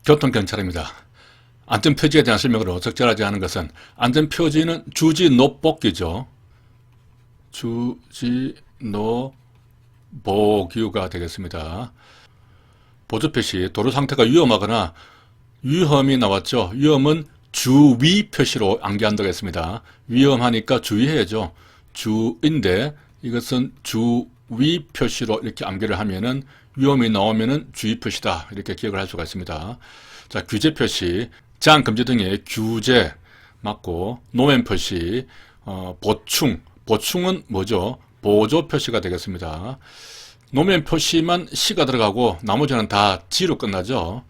교통경찰입니다. 안전표지에 대한 설명으로 적절하지 않은 것은 안전표지는 주지노복규죠. 주지노복규가 되겠습니다. 보조표시, 도로 상태가 위험하거나 위험이 나왔죠. 위험은 주위 표시로 암기한다고 했습니다. 위험하니까 주의해야죠. 주인데 이것은 주위 표시로 이렇게 암기를 하면은 위험이 나오면은 주의 표시다 이렇게 기억을 할 수가 있습니다. 자, 규제 표시, 제한 금지 등의 규제 맞고, 노면 표시, 보충은 뭐죠? 보조 표시가 되겠습니다. 노면 표시만 시가 들어가고 나머지는 다 지로 끝나죠.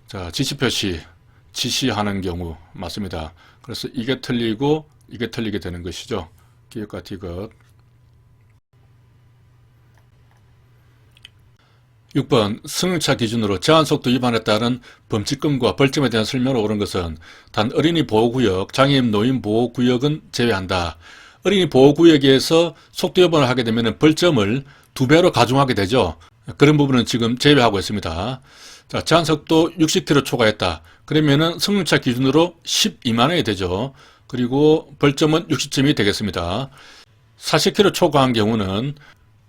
자, 지시 표시, 지시하는 경우 맞습니다. 그래서 이게 틀리고 이게 틀리게 되는 것이죠. 기역과 디귿. 6번 승용차 기준으로 제한속도 위반에 따른 범칙금과 벌점에 대한 설명으로 옳은 것은 단 어린이 보호구역, 장애인 노인 보호구역은 제외한다. 어린이 보호구역에서 속도 위반을 하게 되면 벌점을 2배로 가중하게 되죠. 그런 부분은 지금 제외하고 있습니다. 자, 제한속도 60km 초과했다. 그러면은 승용차 기준으로 12만 원이 되죠. 그리고 벌점은 60점이 되겠습니다. 40km 초과한 경우는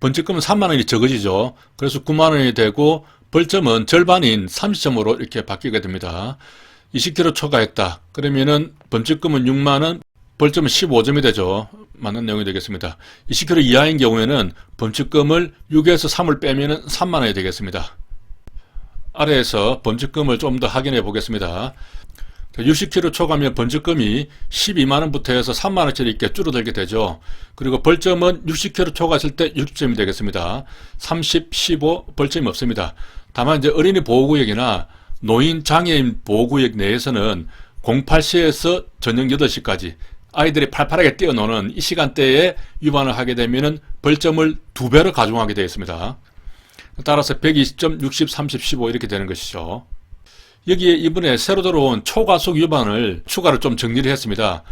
범칙금은 3만 원이 적어지죠. 그래서 9만 원이 되고 벌점은 절반인 30점으로 이렇게 바뀌게 됩니다. 20km 초과했다. 그러면은 범칙금은 6만 원, 벌점은 15점이 되죠. 맞는 내용이 되겠습니다. 20km 이하인 경우에는 범칙금을 6에서 3을 빼면은 3만 원이 되겠습니다. 아래에서 범칙금을 좀 더 확인해 보겠습니다. 60km 초과하면 범칙금이 12만원부터 해서 3만원짜리 이렇게 줄어들게 되죠. 그리고 벌점은 60km 초과했을 때 60점이 되겠습니다. 30, 15 벌점이 없습니다. 다만 이제 어린이 보호구역이나 노인 장애인 보호구역 내에서는 08시에서 저녁 8시까지 아이들이 팔팔하게 뛰어노는 이 시간대에 위반을 하게 되면 벌점을 2배로 가중하게 되어 있습니다. 따라서 120점, 60, 30, 15 이렇게 되는 것이죠. 여기에 이번에 새로 들어온 초과속 위반을 추가로 좀 정리를 했습니다.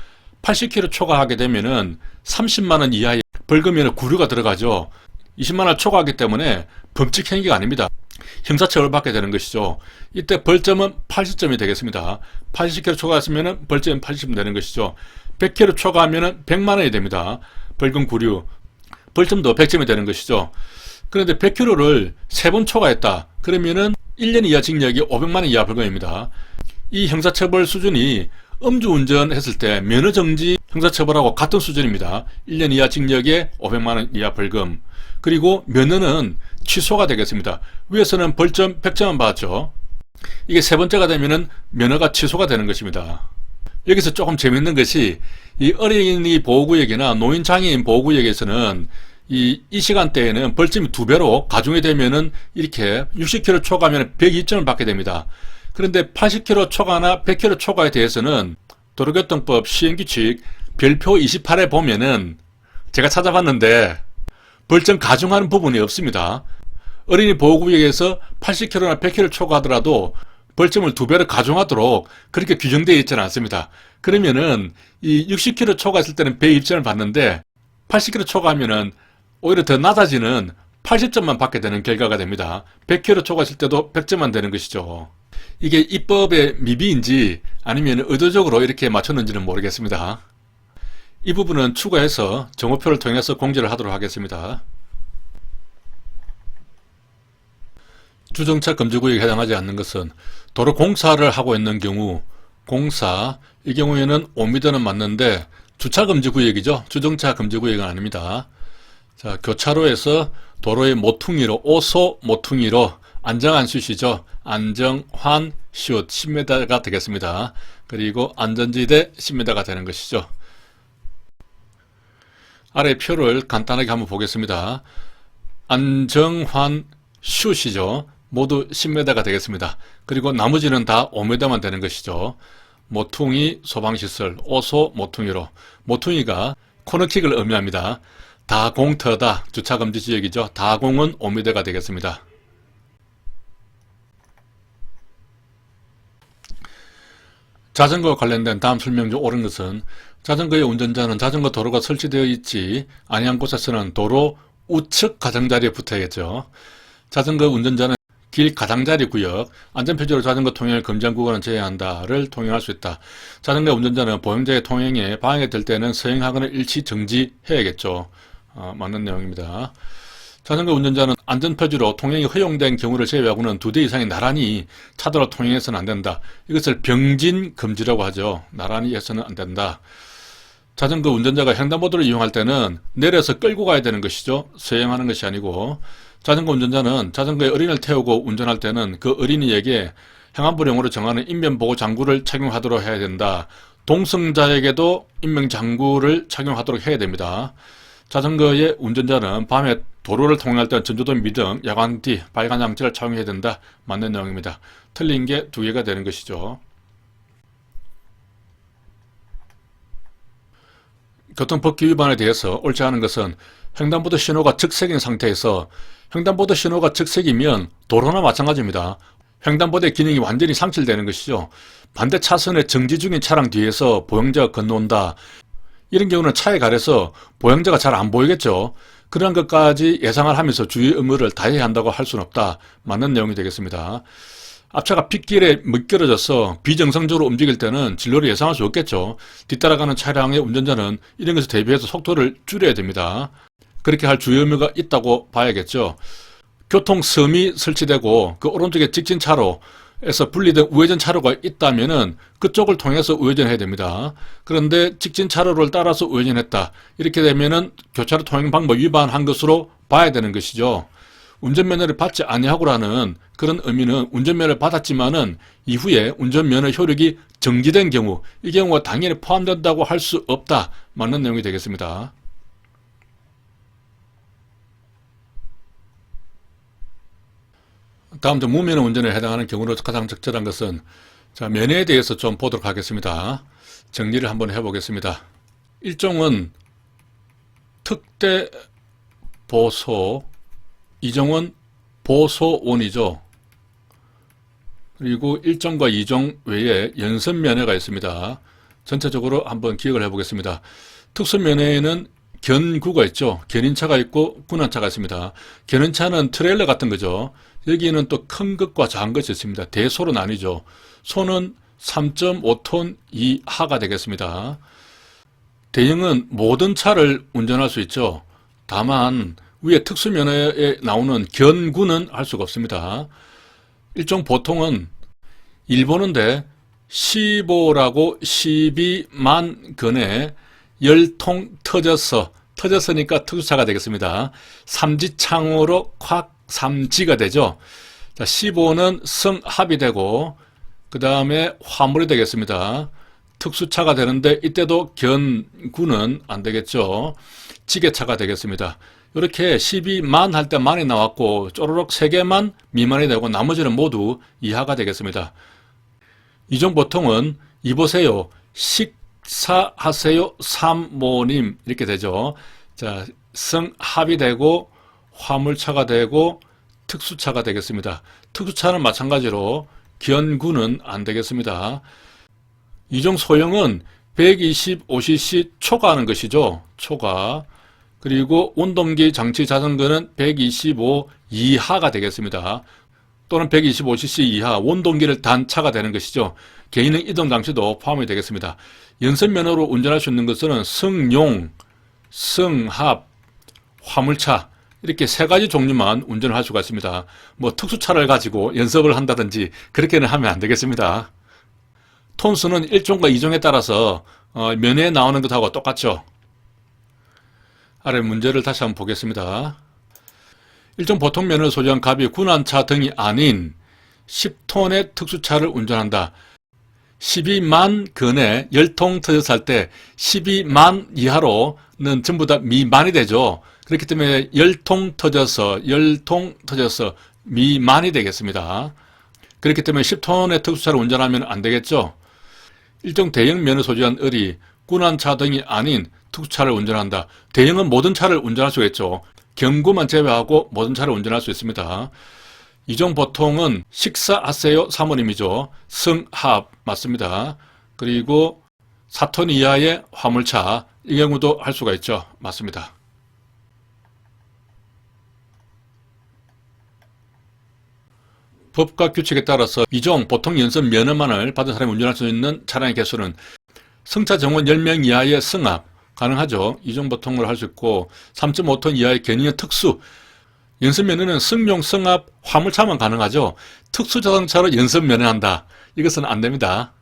80km 초과하게 되면은 30만원 이하의 벌금에는 구류가 들어가죠. 20만원 초과하기 때문에 범칙 행위가 아닙니다. 형사처벌을 받게 되는 것이죠. 이때 벌점은 80점이 되겠습니다. 80km 초과했으면 벌점은 80점 되는 것이죠. 100km 초과하면 100만원이 됩니다. 벌금 구류. 벌점도 100점이 되는 것이죠. 그런데 100km를 3번 초과했다. 그러면은 1년 이하 징역이 500만원 이하 벌금입니다. 이 형사처벌 수준이 음주운전 했을 때 면허정지 형사처벌하고 같은 수준입니다. 1년 이하 징역에 500만원 이하 벌금. 그리고 면허는 취소가 되겠습니다. 위에서는 벌점 100점만 받았죠. 이게 세 번째가 되면은 면허가 취소가 되는 것입니다. 여기서 조금 재밌는 것이 이 어린이 보호구역이나 노인장애인 보호구역에서는 이 시간대에는 벌점이 2배로 가중이 되면은 이렇게 60km 초과하면 102점을 받게 됩니다. 그런데 80km 초과나 100km 초과에 대해서는 도로교통법 시행규칙 별표 28에 보면은 제가 찾아봤는데 벌점 가중하는 부분이 없습니다. 어린이 보호구역에서 80km나 100km 초과하더라도 벌점을 2배로 가중하도록 그렇게 규정되어 있지는 않습니다. 그러면은 이 60km 초과했을 때는 102점을 받는데 80km 초과하면은 오히려 더 낮아지는 80점만 받게 되는 결과가 됩니다. 100km 초과했을 때도 100점만 되는 것이죠. 이게 입법의 미비인지 아니면 의도적으로 이렇게 맞췄는지는 모르겠습니다. 이 부분은 추가해서 정오표를 통해서 공지를 하도록 하겠습니다. 주정차 금지구역에 해당하지 않는 것은 도로 공사를 하고 있는 경우 공사, 이 경우에는 5m는 맞는데 주차금지구역이죠. 주정차 금지구역은 아닙니다. 자, 교차로에서 도로의 모퉁이로, 오소 모퉁이로 안정한 슛이죠. 안정환 슛 10m가 되겠습니다. 그리고 안전지대 10m가 되는 것이죠. 아래 표를 간단하게 한번 보겠습니다. 안정환 슛이죠. 모두 10m가 되겠습니다. 그리고 나머지는 다 5m만 되는 것이죠. 모퉁이 소방시설, 오소 모퉁이로. 모퉁이가 코너킥을 의미합니다. 다공터다. 주차금지 지역이죠. 다공은 5m가 되겠습니다. 자전거와 관련된 다음 설명 중 옳은 것은 자전거의 운전자는 자전거 도로가 설치되어 있지 아니한 곳에서는 도로 우측 가장자리에 붙어야겠죠. 자전거 운전자는 길 가장자리 구역, 안전표지로 자전거 통행을 금지한 구간은 제외한다를 통행할 수 있다. 자전거 운전자는 보행자의 통행에 방해가 될 때는 서행하거나 일시 정지해야겠죠. 맞는 내용입니다. 자전거 운전자는 안전표지로 통행이 허용된 경우를 제외하고는 2대 이상이 나란히 차도로 통행해서는 안 된다. 이것을 병진 금지라고 하죠. 나란히 해서는 안 된다. 자전거 운전자가 횡단보도를 이용할 때는 내려서 끌고 가야 되는 것이죠. 서행하는 것이 아니고, 자전거 운전자는 자전거에 어린이를 태우고 운전할 때는 그 어린이에게 행안부령으로 정하는 인면보호 장구를 착용하도록 해야 된다. 동승자에게도 인명장구를 착용하도록 해야 됩니다. 자전거의 운전자는 밤에 도로를 통행할 때는 전조등 미등, 야광띠, 빨간 장치를 착용해야 된다. 맞는 내용입니다. 틀린 게 2개가 되는 것이죠. 교통법규 위반에 대해서 옳지 않은 것은 횡단보도 신호가 즉색인 상태에서, 횡단보도 신호가 즉색이면 도로나 마찬가지입니다. 횡단보도의 기능이 완전히 상실되는 것이죠. 반대 차선에 정지 중인 차량 뒤에서 보행자가 건너온다. 이런 경우는 차에 가려서 보행자가 잘 안 보이겠죠. 그런 것까지 예상을 하면서 주의 의무를 다해야 한다고 할 수는 없다. 맞는 내용이 되겠습니다. 앞차가 빗길에 미끄러져서 비정상적으로 움직일 때는 진로를 예상할 수 없겠죠. 뒤따라가는 차량의 운전자는 이런 것에 대비해서 속도를 줄여야 됩니다. 그렇게 할 주의 의무가 있다고 봐야겠죠. 교통섬이 설치되고 그 오른쪽에 직진차로에서 분리된 우회전 차로가 있다면은 그쪽을 통해서 우회전해야 됩니다. 그런데 직진 차로를 따라서 우회전했다. 이렇게 되면은 교차로 통행 방법 위반한 것으로 봐야 되는 것이죠. 운전면허를 받지 아니하고라는 그런 의미는 운전면허를 받았지만은 이후에 운전면허 효력이 정지된 경우, 이 경우가 당연히 포함된다고 할 수 없다. 맞는 내용이 되겠습니다. 다음 무면허 운전에 해당하는 경우로 가장 적절한 것은, 자, 면허에 대해서 좀 보도록 하겠습니다. 정리를 한번 해보겠습니다. 1종은 특대 보소, 2종은 보소원이죠. 그리고 1종과 2종 외에 연선면허가 있습니다. 전체적으로 한번 기억을 해보겠습니다. 특수면허에는 견구가 있죠. 견인차가 있고 군환차가 있습니다. 견인차는 트레일러 같은 거죠. 여기에는 또 큰 것과 작은 것이 있습니다. 대소로 나뉘죠. 소는 3.5톤 이하가 되겠습니다. 대형은 모든 차를 운전할 수 있죠. 다만 위에 특수면허에 나오는 견구는 할 수가 없습니다. 일종 보통은 일본인데 15라고 12만 건에 10통 터졌으니까 특수차가 되겠습니다. 삼지창으로 콱 삼지가 되죠. 자, 15는 성합이 되고 그 다음에 화물이 되겠습니다. 특수차가 되는데 이때도 견구는 안 되겠죠. 지게차가 되겠습니다. 이렇게 12만 할 때 만이 나왔고 쪼르륵 3개만 미만이 되고 나머지는 모두 이하가 되겠습니다. 이종 보통은 이보세요, 식사하세요, 삼모님 이렇게 되죠. 자, 성합이 되고 화물차가 되고 특수차가 되겠습니다. 특수차는 마찬가지로 견구는 안 되겠습니다. 이종 소형은 125cc 초과하는 것이죠. 초과. 그리고 운동기 장치 자전거는 125 이하가 되겠습니다. 또는 125cc 이하 원동기를 단 차가 되는 것이죠. 개인용 이동 장치도 포함이 되겠습니다. 연선면허로 운전할 수 있는 것은 승용, 승합, 화물차 이렇게 3가지 종류만 운전을 할 수가 있습니다. 뭐 특수차를 가지고 연습을 한다든지 그렇게는 하면 안 되겠습니다. 톤수는 1종과 2종에 따라서 면허에 나오는 것하고 똑같죠. 아래 문제를 다시 한번 보겠습니다. 1종 보통 면허를 소유한 갑이 군환차 등이 아닌 10톤의 특수차를 운전한다. 12만 건에 10통 터져서 할 때 12만 이하로는 전부 다 미만이 되죠. 그렇기 때문에 10통 터져서 미만이 되겠습니다. 그렇기 때문에 10톤의 특수차를 운전하면 안 되겠죠. 일종 대형 면허 소유한 을이 군환차 등이 아닌 특수차를 운전한다. 대형은 모든 차를 운전할 수 있죠. 경구만 제외하고 모든 차를 운전할 수 있습니다. 이종 보통은 식사하세요 사모님이죠. 승합 맞습니다. 그리고 4톤 이하의 화물차 이 경우도 할 수가 있죠. 맞습니다. 법과 규칙에 따라서 이종 보통 연습 면허만을 받은 사람이 운전할 수 있는 차량의 개수는 승차 정원 10명 이하의 승합 가능하죠. 이종 보통을 할 수 있고 3.5톤 이하의 견인형 특수 연습 면허는 승용 승합 화물차만 가능하죠. 특수 자동차로 연습 면허한다. 이것은 안 됩니다.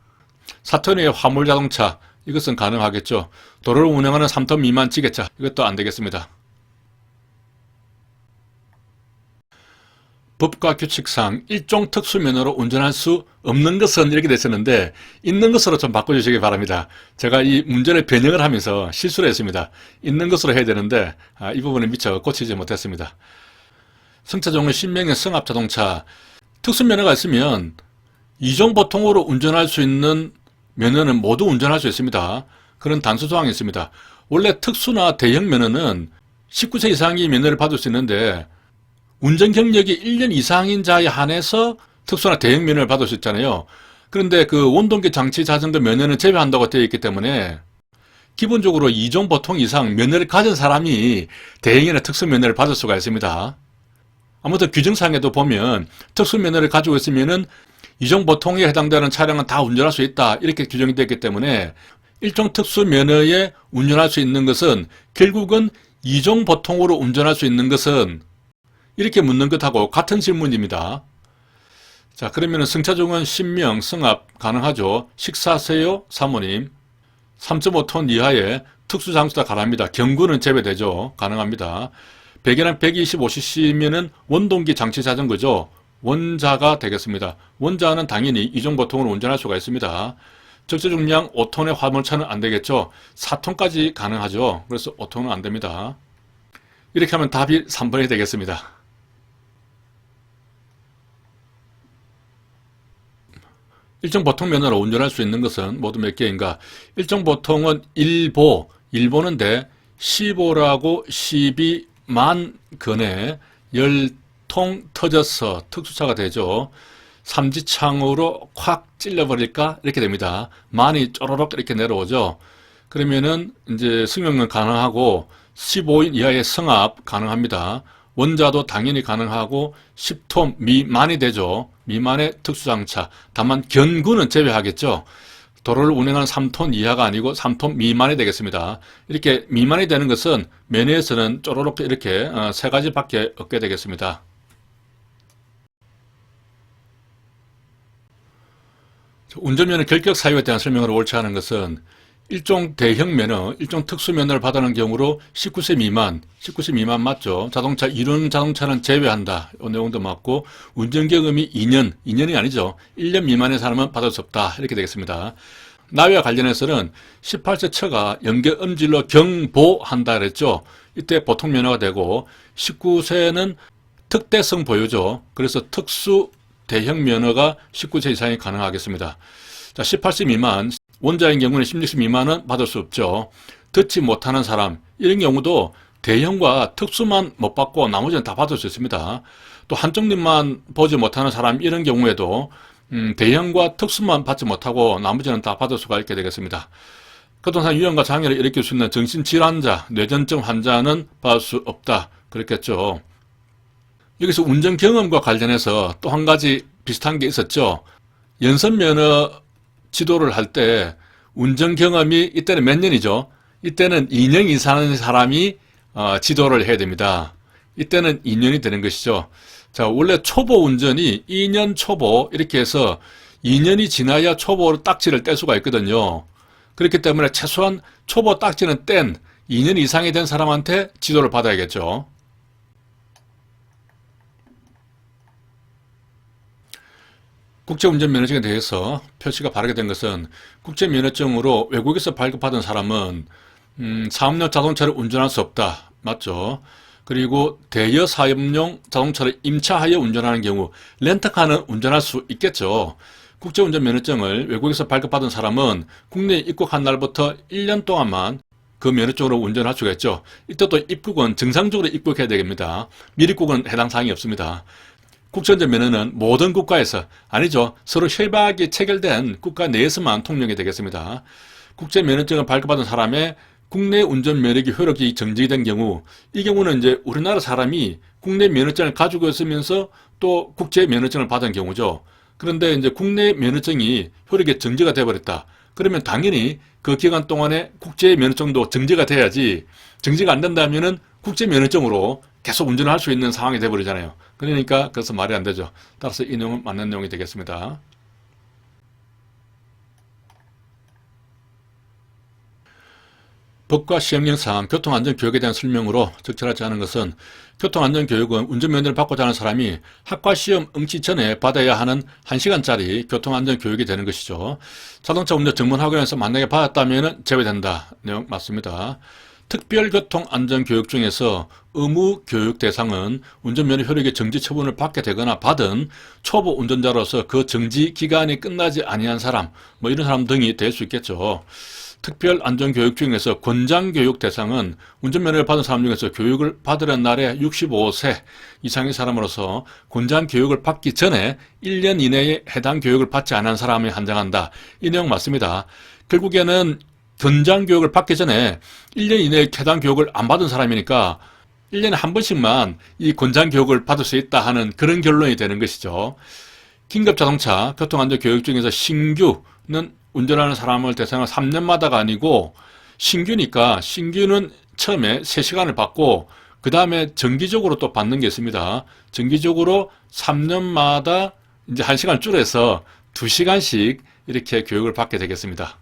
4톤 이하의 화물 자동차 이것은 가능하겠죠. 도로를 운행하는 3톤 미만 지게차 이것도 안 되겠습니다. 법과 규칙상 일종 특수면허로 운전할 수 없는 것은 이렇게 되셨는데 있는 것으로 좀 바꿔주시기 바랍니다. 제가 이 문제를 변형을 하면서 실수를 했습니다. 있는 것으로 해야 되는데 이 부분에 미처 고치지 못했습니다. 승차종은 신명의 승합자동차 특수면허가 있으면 이종 보통으로 운전할 수 있는 면허는 모두 운전할 수 있습니다. 그런 단수 조항이 있습니다. 원래 특수나 대형 면허는 19세 이상이 면허를 받을 수 있는데 운전 경력이 1년 이상인 자에 한해서 특수나 대형 면허를 받을 수 있잖아요. 그런데 그 원동기 장치 자전거 면허는 제외한다고 되어 있기 때문에 기본적으로 2종 보통 이상 면허를 가진 사람이 대형이나 특수 면허를 받을 수가 있습니다. 아무튼 규정상에도 보면 특수 면허를 가지고 있으면은 2종 보통에 해당되는 차량은 다 운전할 수 있다 이렇게 규정이 되어 있기 때문에 일종 특수 면허에 운전할 수 있는 것은 결국은 2종 보통으로 운전할 수 있는 것은 이렇게 묻는 것하고 같은 질문입니다. 자, 그러면 승차종은 신명, 승합 가능하죠. 식사세요, 사모님. 3.5톤 이하의 특수장수다 가능합니다. 경구는 제외되죠. 가능합니다. 배기량 125cc면은 원동기 장치 자전거죠. 원자가 되겠습니다. 원자는 당연히 이종 보통으로 운전할 수가 있습니다. 적재 중량 5톤의 화물차는 안 되겠죠. 4톤까지 가능하죠. 그래서 5톤은 안 됩니다. 이렇게 하면 답이 3번이 되겠습니다. 일종 보통 면허로 운전할 수 있는 것은 모두 몇 개인가? 일종 보통은 1보, 1보는데 15라고 12만 건에 10통 터져서 특수차가 되죠. 삼지창으로 콱 찔러버릴까? 이렇게 됩니다. 만이 쪼로록 이렇게 내려오죠. 그러면은 이제 승용은 가능하고 15인 이하의 승합 가능합니다. 원자도 당연히 가능하고 10톤 미만이 되죠. 미만의 특수장차. 다만 견구는 제외하겠죠. 도로를 운행하는 3톤 이하가 아니고 3톤 미만이 되겠습니다. 이렇게 미만이 되는 것은 면허에서는 쪼로록 이렇게 세 가지밖에 없게 되겠습니다. 운전면허 결격 사유에 대한 설명을 옳지 않은 것은 일종 대형 면허, 일종 특수 면허를 받아는 경우로 19세 미만 맞죠? 자동차, 이륜 자동차는 제외한다. 이 내용도 맞고, 운전 경험이 2년이 아니죠. 1년 미만의 사람은 받을 수 없다. 이렇게 되겠습니다. 나이와 관련해서는 18세 처가 연계 음질로 경보한다 그랬죠. 이때 보통 면허가 되고, 19세는 특대성 보유죠. 그래서 특수 대형 면허가 19세 이상이 가능하겠습니다. 자, 18세 미만, 원자인 경우는 16세 미만은 받을 수 없죠. 듣지 못하는 사람, 이런 경우도 대형과 특수만 못 받고 나머지는 다 받을 수 있습니다. 또 한쪽 눈만 보지 못하는 사람, 이런 경우에도 대형과 특수만 받지 못하고 나머지는 다 받을 수가 있게 되겠습니다. 교통상 위험과 장애를 일으킬 수 있는 정신질환자, 뇌전증 환자는 받을 수 없다. 그렇겠죠. 여기서 운전 경험과 관련해서 또 한 가지 비슷한 게 있었죠. 연선면허 지도를 할 때 운전 경험이 이때는 몇 년이죠? 이때는 2년 이상의 사람이 지도를 해야 됩니다. 이때는 2년이 되는 것이죠. 자, 원래 초보 운전이 2년 초보 이렇게 해서 2년이 지나야 초보로 딱지를 뗄 수가 있거든요. 그렇기 때문에 최소한 초보 딱지는 뗀 2년 이상이 된 사람한테 지도를 받아야겠죠. 국제운전면허증에 대해서 표시가 바르게 된 것은 국제면허증으로 외국에서 발급받은 사람은 사업용 자동차를 운전할 수 없다. 맞죠? 그리고 대여 사업용 자동차를 임차하여 운전하는 경우 렌터카는 운전할 수 있겠죠. 국제운전면허증을 외국에서 발급받은 사람은 국내에 입국한 날부터 1년 동안만 그 면허증으로 운전할 수가 있죠. 이때 또 입국은 정상적으로 입국해야 됩니다. 미입국은 해당 사항이 없습니다. 국제운전 면허는 모든 국가에서, 아니죠, 서로 협약이 체결된 국가 내에서만 통용이 되겠습니다. 국제면허증을 발급받은 사람의 국내 운전 면허기 효력이 정지된 경우, 이 경우는 이제 우리나라 사람이 국내 면허증을 가지고 있으면서 또 국제 면허증을 받은 경우죠. 그런데 이제 국내 면허증이 효력이 정지가 되어버렸다. 그러면 당연히 그 기간 동안에 국제 면허증도 정지가 돼야지, 정지가 안 된다면은 국제 면허증으로 계속 운전을 할 수 있는 상황이 되어버리잖아요. 그러니까 그래서 말이 안 되죠. 따라서 이 내용은 맞는 내용이 되겠습니다. 법과 시행령상 교통안전교육에 대한 설명으로 적절하지 않은 것은, 교통안전교육은 운전면허를 받고자 하는 사람이 학과시험 응시 전에 받아야 하는 1시간짜리 교통안전교육이 되는 것이죠. 자동차 운전 전문학원에서 만약에 받았다면 제외된다. 내용 맞습니다. 특별교통안전교육 중에서 의무교육 대상은 운전면허 효력의 정지 처분을 받게 되거나 받은 초보 운전자로서 그 정지 기간이 끝나지 아니한 사람, 뭐 이런 사람 등이 될 수 있겠죠. 특별안전교육 중에서 권장교육 대상은 운전면허를 받은 사람 중에서 교육을 받으려는 날에 65세 이상의 사람으로서 권장교육을 받기 전에 1년 이내에 해당 교육을 받지 않은 사람이 한정한다. 이 내용 맞습니다. 결국에는 권장교육을 받기 전에 1년 이내에 해당 교육을 안 받은 사람이니까 1년에 한 번씩만 이 권장교육을 받을 수 있다 하는 그런 결론이 되는 것이죠. 긴급자동차 교통안전교육 중에서 신규는 운전하는 사람을 대상으로 3년마다가 아니고, 신규니까 신규는 처음에 3시간을 받고 그 다음에 정기적으로 또 받는 게 있습니다. 정기적으로 3년마다 이제 1시간 줄여서 2시간씩 이렇게 교육을 받게 되겠습니다.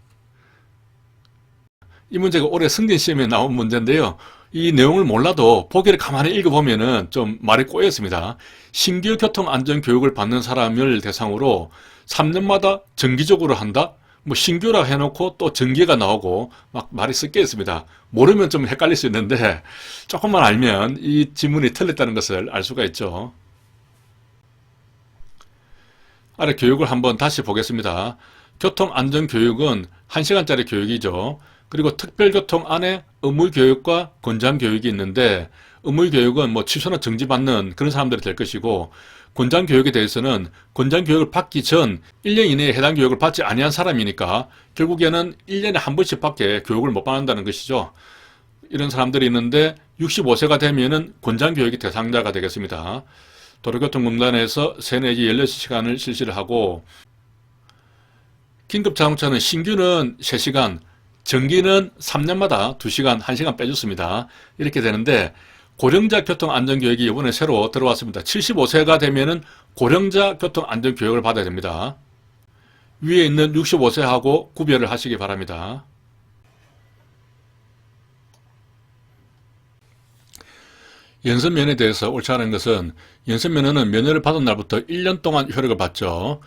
이 문제가 올해 승진시험에 나온 문제인데요. 이 내용을 몰라도 보기를 가만히 읽어보면은 좀 말이 꼬였습니다. 신규 교통안전교육을 받는 사람을 대상으로 3년마다 정기적으로 한다? 뭐 신규라 해놓고 또 정기가 나오고 막 말이 섞여 있습니다. 모르면 좀 헷갈릴 수 있는데 조금만 알면 이 지문이 틀렸다는 것을 알 수가 있죠. 아래 교육을 한번 다시 보겠습니다. 교통안전교육은 1시간짜리 교육이죠. 그리고 특별교통 안에 의무교육과 권장교육이 있는데, 의무교육은 뭐 취소나 정지받는 그런 사람들이 될 것이고, 권장교육에 대해서는 권장교육을 받기 전 1년 이내에 해당 교육을 받지 아니한 사람이니까 결국에는 1년에 한 번씩 밖에 교육을 못 받는다는 것이죠. 이런 사람들이 있는데 65세가 되면은 권장교육의 대상자가 되겠습니다. 도로교통공단에서 3 내지 16시간을 실시를 하고, 긴급자동차는 신규는 3시간, 정기는 3년마다 2시간, 1시간 빼줬습니다. 이렇게 되는데, 고령자 교통안전교육이 이번에 새로 들어왔습니다. 75세가 되면은 고령자 교통안전교육을 받아야 됩니다. 위에 있는 65세하고 구별을 하시기 바랍니다. 연습면허에 대해서 옳지 않은 것은, 연습면허는 면허를 받은 날부터 1년 동안 효력을 받죠.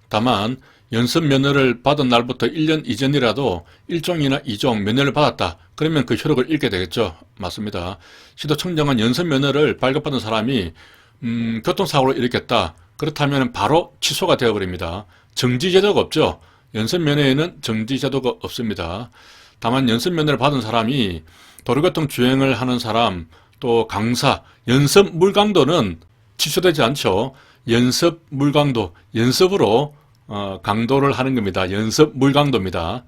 다만 연습면허를 받은 날부터 1년 이전이라도 1종이나 2종 면허를 받았다. 그러면 그 효력을 잃게 되겠죠. 맞습니다. 시도청정은 연습면허를 발급받은 사람이 교통사고를 일으켰다. 그렇다면 바로 취소가 되어버립니다. 정지제도가 없죠. 연습면허에는 정지제도가 없습니다. 다만 연습면허를 받은 사람이 도로교통 주행을 하는 사람, 또 강사, 연습 물강도는 취소되지 않죠. 연습 물강도, 연습으로 강도를 하는 겁니다. 연습 물강도입니다.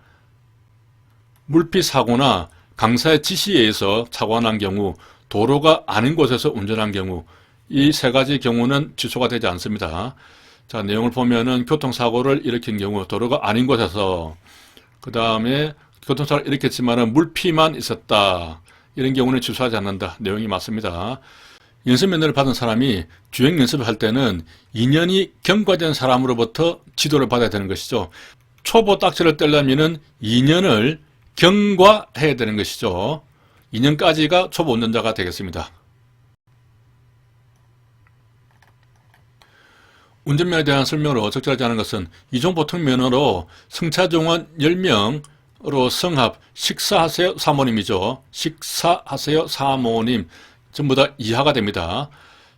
물피 사고나 강사의 지시에 의해서 사고가 난 경우, 도로가 아닌 곳에서 운전한 경우, 이 3가지 경우는 취소가 되지 않습니다. 자, 내용을 보면은 교통사고를 일으킨 경우, 도로가 아닌 곳에서, 그 다음에 교통사고를 일으켰지만은 물피만 있었다. 이런 경우는 취소하지 않는다. 내용이 맞습니다. 연습면허를 받은 사람이 주행 연습을 할 때는 2년이 경과된 사람으로부터 지도를 받아야 되는 것이죠. 초보 딱지를 떼려면은 2년을 경과해야 되는 것이죠. 2년까지가 초보 운전자가 되겠습니다. 운전면허에 대한 설명으로 적절하지 않은 것은, 이종보통면허로 승차종은 10명으로 성합, 식사하세요 사모님이죠. 식사하세요 사모님. 전부 다 이하가 됩니다.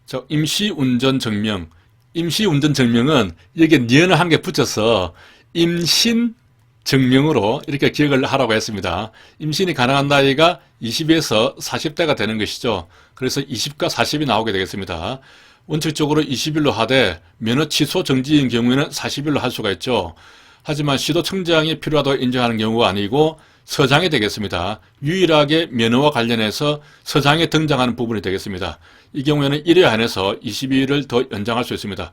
자, 임시운전증명. 임시운전증명은 여기에 니은을 한 개 붙여서 임신증명으로 이렇게 기억을 하라고 했습니다. 임신이 가능한 나이가 20에서 40대가 되는 것이죠. 그래서 20과 40이 나오게 되겠습니다. 원칙적으로 20일로 하되 면허 취소 정지인 경우에는 40일로 할 수가 있죠. 하지만 시도청장이 필요하다고 인정하는 경우가 아니고 서장이 되겠습니다. 유일하게 면허와 관련해서 서장에 등장하는 부분이 되겠습니다. 이 경우에는 1회 안에서 20일을 더 연장할 수 있습니다.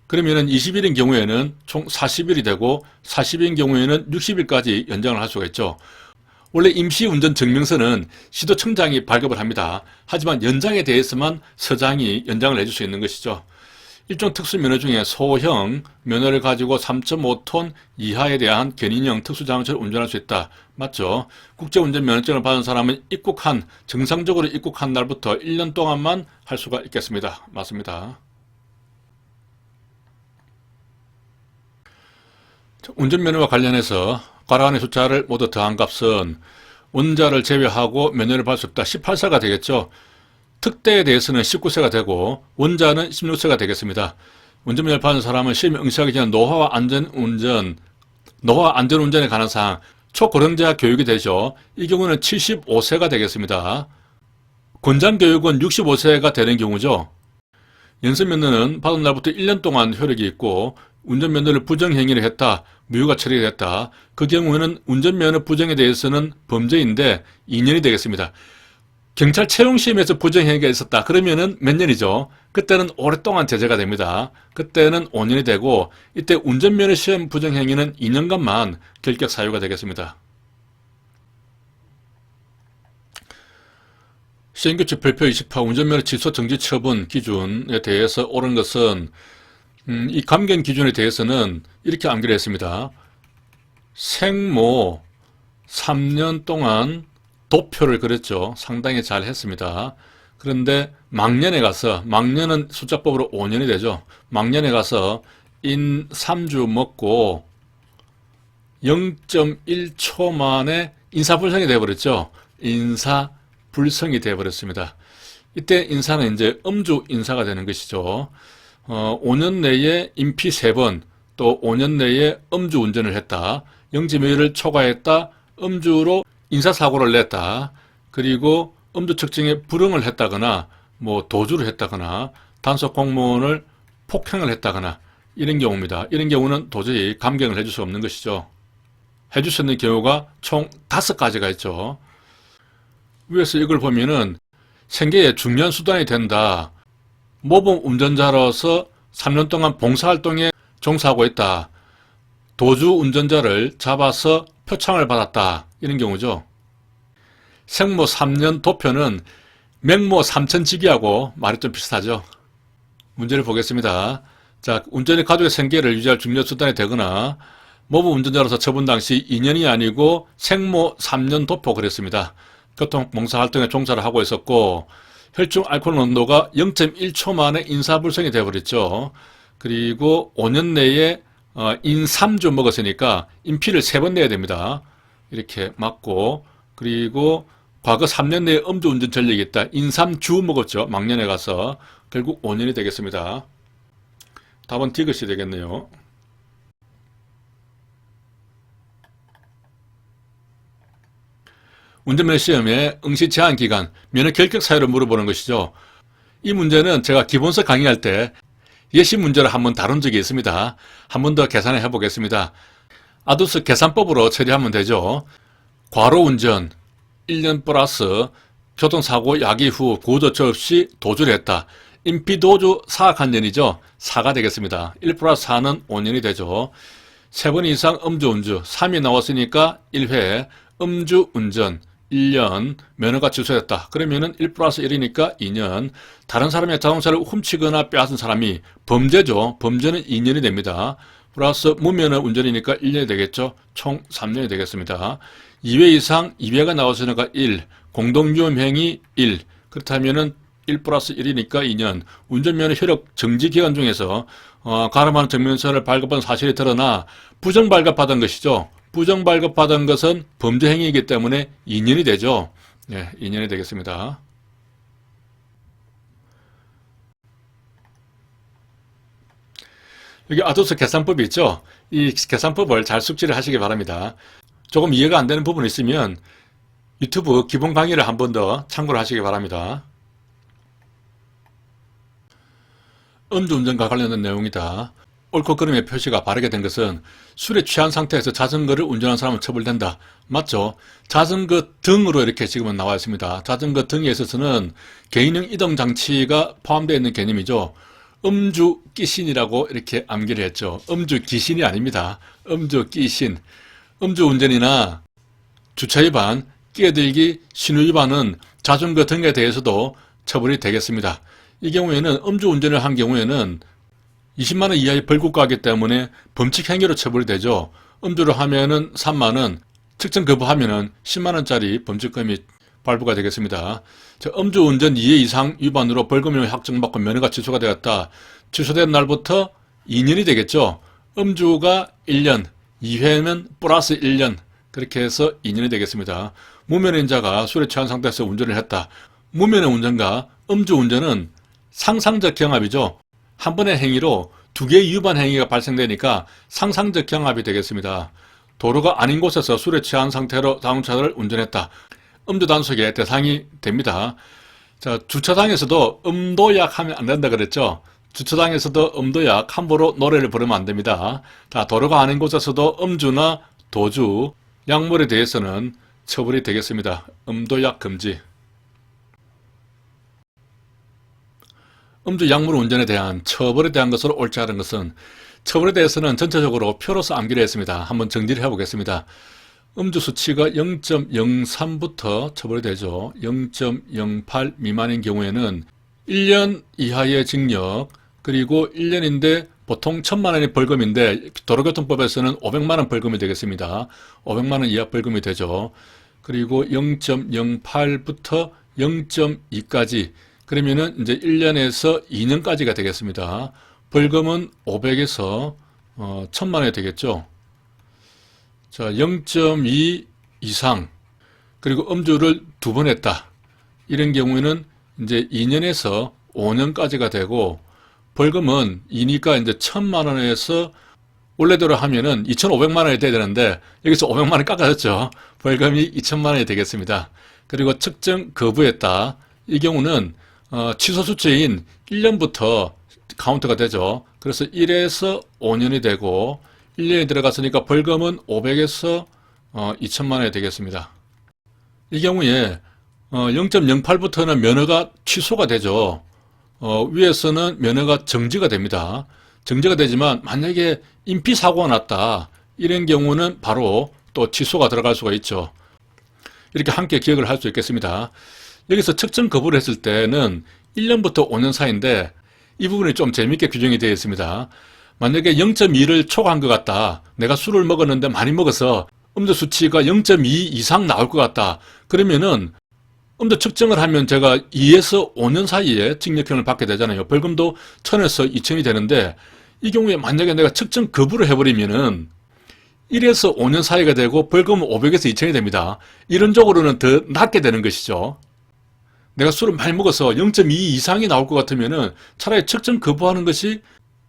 그러면은 20일인 경우에는 총 40일이 되고 40일인 경우에는 60일까지 연장을 할 수가 있죠. 원래 임시운전 증명서는 시도청장이 발급을 합니다. 하지만 연장에 대해서만 서장이 연장을 해줄 수 있는 것이죠. 일종 특수면허 중에 소형 면허를 가지고 3.5톤 이하에 대한 견인형 특수자동차를 운전할 수 있다. 맞죠? 국제운전면허증을 받은 사람은 정상적으로 입국한 날부터 1년 동안만 할 수가 있겠습니다. 맞습니다. 운전면허와 관련해서 괄호안의 숫자를 모두 더한 값은 원자를 제외하고 면허를 받을 수 없다. 18세가 되겠죠. 특대에 대해서는 19세가 되고 원자는 16세가 되겠습니다. 운전면허를 받은 사람은 시험에 응시하기 전 노화 안전운전에 관한 사항 초고령자 교육이 되죠. 이 경우는 75세가 되겠습니다. 권장교육은 65세가 되는 경우죠. 연습면허는 받은 날부터 1년 동안 효력이 있고 운전면허를 부정행위를 했다, 무효가 처리됐다. 그 경우에는 운전면허 부정에 대해서는 범죄인데 2년이 되겠습니다. 경찰 채용시험에서 부정행위가 있었다. 그러면은 몇 년이죠? 그때는 오랫동안 제재가 됩니다. 그때는 5년이 되고 이때 운전면허 시험 부정행위는 2년간만 결격 사유가 되겠습니다. 시행규칙 별표 28 운전면허 취소 정지 처분 기준에 대해서 옳은 것은 이 감경 기준에 대해서는 이렇게 암기를 했습니다. 생모 3년 동안 도표를 그렸죠. 상당히 잘 했습니다. 그런데 망년은 숫자법으로 5년이 되죠. 망년에 가서 인 3주 먹고 0.1초 만에 인사불성이 되어버렸죠. 인사불성이 되어버렸습니다. 이때 인사는 이제 음주 인사가 되는 것이죠. 5년 내에 인피 3번, 또 5년 내에 음주 운전을 했다. 영지미를 초과했다. 음주로 인사사고를 냈다. 그리고 음주 측정에 불응을 했다거나 도주를 했다거나 단속 공무원을 폭행을 했다거나 이런 경우입니다. 이런 경우는 도저히 감경을 해줄 수 없는 것이죠. 해줄 수 있는 경우가 총 5가지가 있죠. 위에서 이걸 보면은 생계에 중요한 수단이 된다. 모범 운전자로서 3년 동안 봉사활동에 종사하고 있다. 도주 운전자를 잡아서 표창을 받았다. 이런 경우죠. 생모 3년 도표는 맹모 3천지기하고 말이 좀 비슷하죠. 문제를 보겠습니다. 자, 운전이 가족의 생계를 유지할 중요한 수단이 되거나 모범 운전자로서 처분 당시 2년이 아니고 생모 3년 도표 그랬습니다. 교통봉사활동에 종사를 하고 있었고 혈중 알코올 농도가 0.1초 만에 인사불성이 되어버렸죠. 그리고 5년 내에 인 3주 먹었으니까 인피를 3번 내야 됩니다. 이렇게 맞고 그리고 과거 3년 내에 음주운전 전력이 있다. 인 3주 먹었죠. 망년에 가서 결국 5년이 되겠습니다. 답은 D것이 되겠네요. 운전면허 시험의 응시 제한 기간, 면허 결격 사유를 물어보는 것이죠. 이 문제는 제가 기본서 강의할 때 예시 문제를 한번 다룬 적이 있습니다. 한 번 더 계산해 보겠습니다. 아두스 계산법으로 처리하면 되죠. 과로 운전 1년 플러스 교통사고 야기 후 구조처 없이 도주를 했다. 인피도주 사악한 년이죠. 4가 되겠습니다. 1 플러스 4는 5년이 되죠. 3번 이상 음주운전 3이 나왔으니까 1회 음주운전 1년 면허가 취소됐다. 그러면은 1 플러스 1이니까 2년. 다른 사람의 자동차를 훔치거나 빼앗은 사람이 범죄죠. 범죄는 2년이 됩니다. 플러스 무면허 운전이니까 1년이 되겠죠. 총 3년이 되겠습니다. 2회 이상 2회가 나왔으니까 1. 공동위험행위 1. 그렇다면은 1 플러스 1이니까 2년. 운전면허 효력 정지 기간 중에서 가름한 증명서를 발급한 사실이 드러나 부정 발급받은 것이죠. 부정 발급받은 것은 범죄 행위이기 때문에 2년이 되죠. 네, 2년이 되겠습니다. 여기 아두스 계산법이 있죠. 이 계산법을 잘 숙지를 하시기 바랍니다. 조금 이해가 안 되는 부분이 있으면 유튜브 기본 강의를 한 번 더 참고를 하시기 바랍니다. 음주운전과 관련된 내용이다. 옳고 그름의 표시가 바르게 된 것은 술에 취한 상태에서 자전거를 운전한 사람은 처벌된다. 맞죠? 자전거 등으로 이렇게 지금은 나와 있습니다. 자전거 등에 있어서는 개인용 이동 장치가 포함되어 있는 개념이죠. 음주 끼신이라고 이렇게 암기를 했죠. 음주 귀신이 아닙니다. 음주 끼신. 음주 운전이나 주차 위반, 끼어들기, 신호 위반은 자전거 등에 대해서도 처벌이 되겠습니다. 이 경우에는 음주 운전을 한 경우에는 20만 원 이하의 벌금과 하기 때문에 범칙 행위로 처벌이 되죠. 음주를 하면은 3만 원, 측정 거부하면은 10만 원짜리 범칙금이 발부가 되겠습니다. 음주운전 2회 이상 위반으로 벌금형을 확정받고 면허가 취소가 되었다. 취소된 날부터 2년이 되겠죠. 음주가 1년, 2회면 플러스 1년, 그렇게 해서 2년이 되겠습니다. 무면허인자가 술에 취한 상태에서 운전을 했다. 무면허 운전과 음주운전은 상상적 경합이죠. 한 번의 행위로 두 개의 위반 행위가 발생되니까 상상적 경합이 되겠습니다. 도로가 아닌 곳에서 술에 취한 상태로 자동차를 운전했다. 음주 단속의 대상이 됩니다. 자, 주차장에서도 음도약 하면 안 된다 그랬죠. 주차장에서도 음도약 함부로 노래를 부르면 안 됩니다. 자, 도로가 아닌 곳에서도 음주나 도주, 약물에 대해서는 처벌이 되겠습니다. 음도약 금지. 음주 약물 운전에 대한 처벌에 대한 것으로 옳지 않은 것은 처벌에 대해서는 전체적으로 표로서 암기를 했습니다. 한번 정리를 해보겠습니다. 음주 수치가 0.03부터 처벌이 되죠. 0.08 미만인 경우에는 1년 이하의 징역, 그리고 1년인데 보통 1,000만 원이 벌금인데 도로교통법에서는 500만 원 벌금이 되겠습니다. 500만 원 이하 벌금이 되죠. 그리고 0.08부터 0.2까지 그러면은 이제 1년에서 2년까지가 되겠습니다. 벌금은 500에서 1,000만 원이 되겠죠. 자, 0.2 이상 그리고 음주를 2번 했다. 이런 경우에는 이제 2년에서 5년까지가 되고 벌금은 2니까 이제 1,000만 원에서 원래대로 하면은 2,500만 원이 돼야 되는데 여기서 500만 원 깎아졌죠. 벌금이 2,000만 원이 되겠습니다. 그리고 측정 거부했다. 이 경우는 취소 수치인 1년부터 카운트가 되죠. 그래서 1에서 5년이 되고 1년이 들어갔으니까 벌금은 500에서 2,000만 원이 되겠습니다. 이 경우에 0.08부터는 면허가 취소가 되죠. 위에서는 면허가 정지가 됩니다. 정지가 되지만 만약에 인피사고가 났다. 이런 경우는 바로 또 취소가 들어갈 수가 있죠. 이렇게 함께 기억을 할 수 있겠습니다. 여기서 측정 거부를 했을 때는 1년부터 5년 사이인데 이 부분이 좀 재밌게 규정이 되어 있습니다. 만약에 0.2를 초과한 것 같다. 내가 술을 먹었는데 많이 먹어서 음주 수치가 0.2 이상 나올 것 같다. 그러면은 음주 측정을 하면 제가 2에서 5년 사이에 징역형을 받게 되잖아요. 벌금도 1,000에서 2,000이 되는데 이 경우에 만약에 내가 측정 거부를 해버리면은 1에서 5년 사이가 되고 벌금은 500에서 2,000이 됩니다. 이론적으로는 더 낮게 되는 것이죠. 내가 술을 많이 먹어서 0.2 이상이 나올 것 같으면은 차라리 측정 거부하는 것이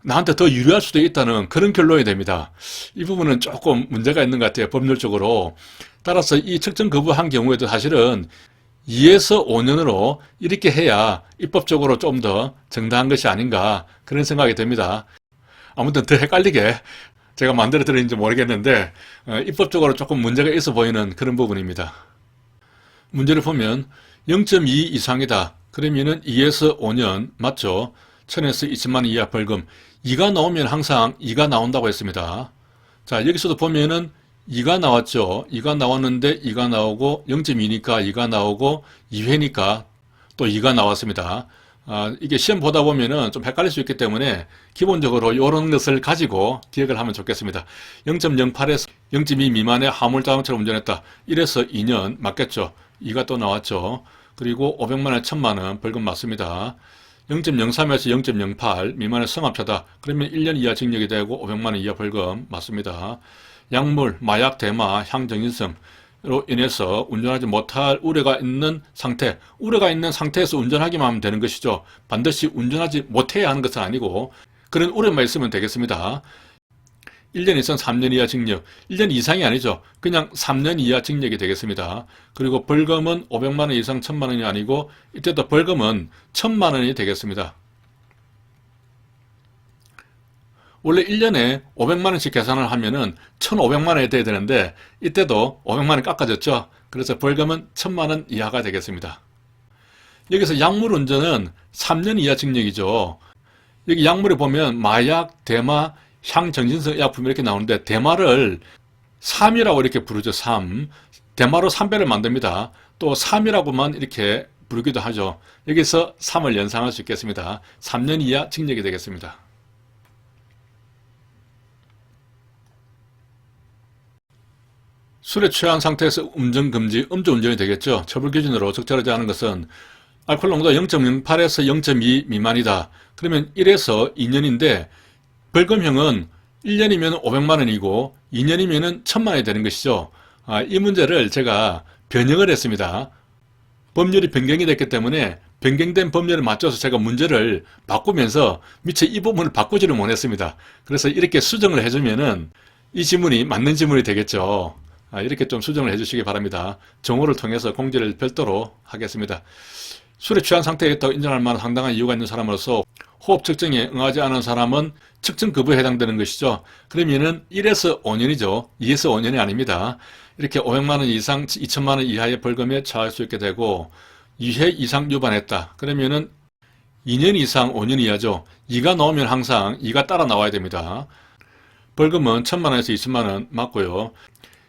나한테 더 유리할 수도 있다는 그런 결론이 됩니다. 이 부분은 조금 문제가 있는 것 같아요. 법률적으로. 따라서 이 측정 거부한 경우에도 사실은 2에서 5년으로 이렇게 해야 입법적으로 좀 더 정당한 것이 아닌가 그런 생각이 듭니다. 아무튼 더 헷갈리게 제가 만들어 드렸는지 모르겠는데 입법적으로 조금 문제가 있어 보이는 그런 부분입니다. 문제를 보면 0.2 이상이다. 그러면은 2에서 5년 맞죠? 1,000에서 2,000만 원 이하 벌금. 2가 나오면 항상 2가 나온다고 했습니다. 자, 여기서도 보면은 2가 나왔죠. 2가 나왔는데 2가 나오고 0.2니까 2가 나오고 2회니까 또 2가 나왔습니다. 이게 시험 보다 보면은 좀 헷갈릴 수 있기 때문에 기본적으로 이런 것을 가지고 기억을 하면 좋겠습니다. 0.08에서 0.2 미만의 화물 자동차를 운전했다. 1에서 2년 맞겠죠. 2가 또 나왔죠. 그리고 500만 원, 1,000만 원 벌금 맞습니다. 0.03에서 0.08 미만의 성합차다. 그러면 1년 이하 징역이 되고 500만 원 이하 벌금 맞습니다. 약물, 마약, 대마, 향정신성으로 인해서 운전하지 못할 우려가 있는 상태, 우려가 있는 상태에서 운전하기만 하면 되는 것이죠. 반드시 운전하지 못해야 하는 것은 아니고 그런 우려만 있으면 되겠습니다. 1년 이상 3년 이하 징역, 1년 이상이 아니죠. 그냥 3년 이하 징역이 되겠습니다. 그리고 벌금은 500만 원 이상 1,000만 원이 아니고 이때도 벌금은 1,000만 원이 되겠습니다. 원래 1년에 500만 원씩 계산을 하면은 1,500만 원이 돼야 되는데 이때도 500만 원 깎아줬죠. 그래서 벌금은 1,000만 원 이하가 되겠습니다. 여기서 약물 운전은 3년 이하 징역이죠. 여기 약물에 보면 마약, 대마, 향정신성 의약품 이렇게 나오는데 대마를 3이라고 이렇게 부르죠. 3. 대마로 삼배를 만듭니다. 또 3이라고만 이렇게 부르기도 하죠. 여기서 3을 연상할 수 있겠습니다. 3년 이하 징역이 되겠습니다. 술에 취한 상태에서 운전금지, 음주운전이 되겠죠. 처벌 기준으로 적절하지 않은 것은 알코올 농도 0.08에서 0.2 미만이다. 그러면 1에서 2년인데 벌금형은 1년이면 500만 원이고 2년이면 1,000만 원이 되는 것이죠. 이 문제를 제가 변형을 했습니다. 법률이 변경이 됐기 때문에 변경된 법률에 맞춰서 제가 문제를 바꾸면서 미처 이 부분을 바꾸지를 못했습니다. 그래서 이렇게 수정을 해주면은 이 지문이 맞는 지문이 되겠죠. 이렇게 좀 수정을 해주시기 바랍니다. 정호를 통해서 공지를 별도로 하겠습니다. 술에 취한 상태에 있다고 인정할 만한 상당한 이유가 있는 사람으로서 호흡 측정에 응하지 않은 사람은 측정 거부에 해당되는 것이죠. 그러면은 1에서 5년이죠. 2에서 5년이 아닙니다. 이렇게 500만 원 이상 2천만 원 이하의 벌금에 처할 수 있게 되고 2회 이상 위반했다. 그러면은 2년 이상 5년 이하죠. 2가 나오면 항상 2가 따라 나와야 됩니다. 벌금은 1,000만 원에서 2천만 원 맞고요.